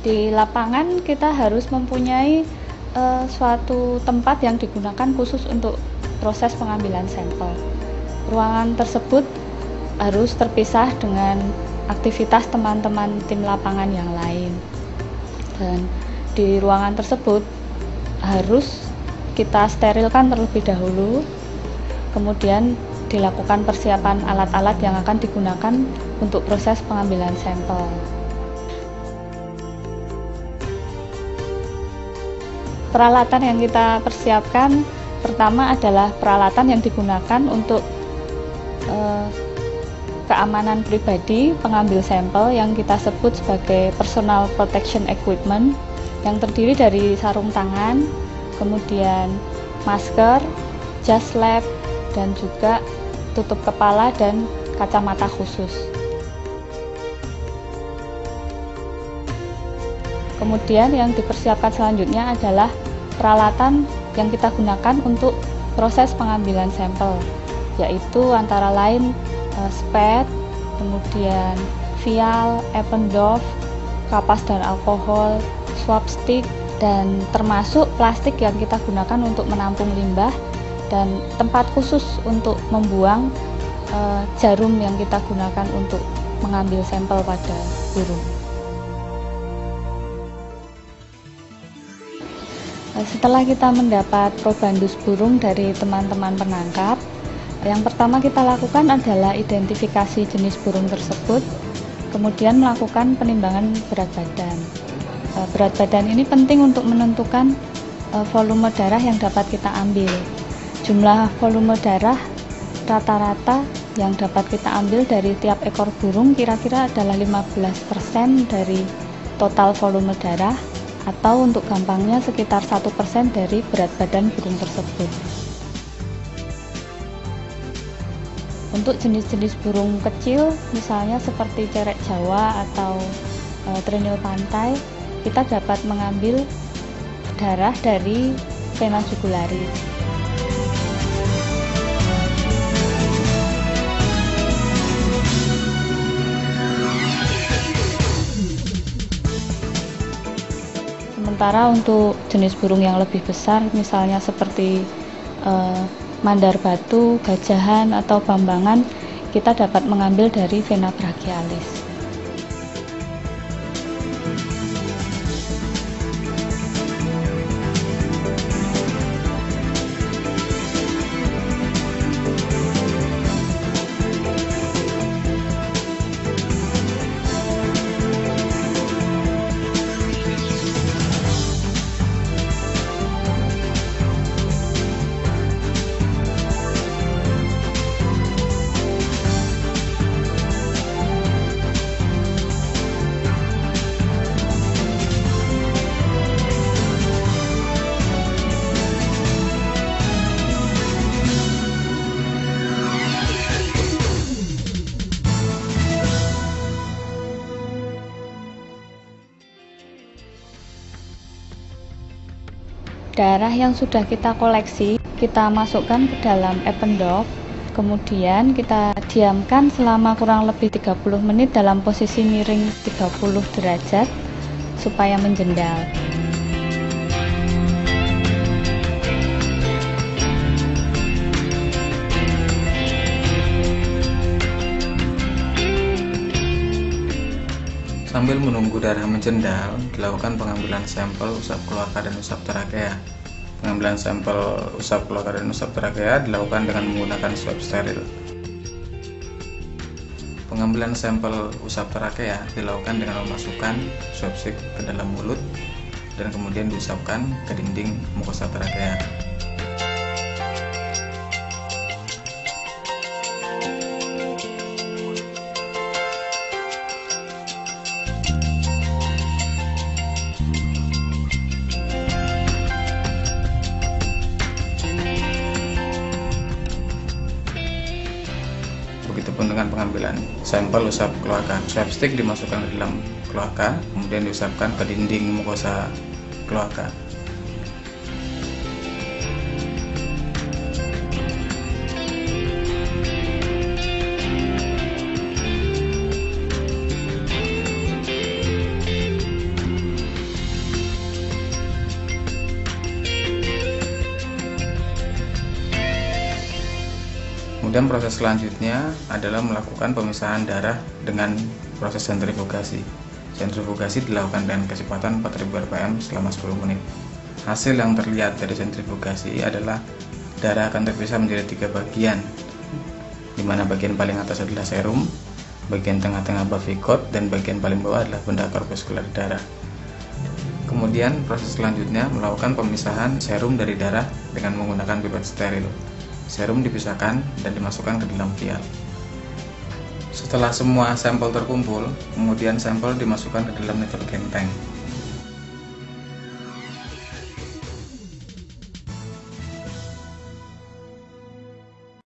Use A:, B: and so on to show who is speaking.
A: Di lapangan kita harus mempunyai suatu tempat yang digunakan khusus untuk proses pengambilan sampel. Ruangan tersebut harus terpisah dengan aktivitas teman-teman tim lapangan yang lain. Dan di ruangan tersebut harus kita sterilkan terlebih dahulu, kemudian dilakukan persiapan alat-alat yang akan digunakan untuk proses pengambilan sampel. Peralatan yang kita persiapkan pertama adalah peralatan yang digunakan untuk keamanan pribadi pengambil sampel yang kita sebut sebagai personal protection equipment, yang terdiri dari sarung tangan, kemudian masker, jas lab, dan juga tutup kepala dan kacamata khusus. Kemudian yang dipersiapkan selanjutnya adalah peralatan yang kita gunakan untuk proses pengambilan sampel, yaitu antara lain spet, kemudian vial, Eppendorf, kapas dan alkohol, swab stick, dan termasuk plastik yang kita gunakan untuk menampung limbah, dan tempat khusus untuk membuang jarum yang kita gunakan untuk mengambil sampel pada burung. Setelah kita mendapat probandus burung dari teman-teman penangkap, yang pertama kita lakukan adalah identifikasi jenis burung tersebut, kemudian melakukan penimbangan berat badan. Berat badan ini penting untuk menentukan volume darah yang dapat kita ambil. Jumlah volume darah rata-rata yang dapat kita ambil dari tiap ekor burung kira-kira adalah 15% dari total volume darah, atau untuk gampangnya sekitar 1% dari berat badan burung tersebut. Untuk jenis-jenis burung kecil, misalnya seperti cerek Jawa atau trinil pantai, kita dapat mengambil darah dari vena jugularis. Sementara untuk jenis burung yang lebih besar, misalnya seperti mandar batu, gajahan, atau bambangan, kita dapat mengambil dari vena brachialis. Darah yang sudah kita koleksi, kita masukkan ke dalam Eppendorf, kemudian kita diamkan selama kurang lebih 30 menit dalam posisi miring 30 derajat supaya menjendal.
B: Sambil menunggu darah menjendal, dilakukan pengambilan sampel usap kloaka dan usap trakea. Pengambilan sampel usap kloaka dan usap trakea dilakukan dengan menggunakan swab steril. Pengambilan sampel usap trakea dilakukan dengan memasukkan swab stick ke dalam mulut dan kemudian diusapkan ke dinding mukosa trakea. Begitupun dengan pengambilan sampel usap kloaka. Swab stick dimasukkan ke dalam kloaka, kemudian diusapkan ke dinding mukosa kloaka. Kemudian proses selanjutnya adalah melakukan pemisahan darah dengan proses sentrifugasi. Sentrifugasi dilakukan dengan kecepatan 4000 rpm selama 10 menit. Hasil yang terlihat dari sentrifugasi adalah darah akan terpisah menjadi 3 bagian, di mana bagian paling atas adalah serum, bagian tengah-tengah bavicot, dan bagian paling bawah adalah benda korpuskuler darah. Kemudian proses selanjutnya melakukan pemisahan serum dari darah dengan menggunakan pipet steril. Serum dipisahkan dan dimasukkan ke dalam vial. Setelah semua sampel terkumpul, kemudian sampel dimasukkan ke dalam nitrogen tank.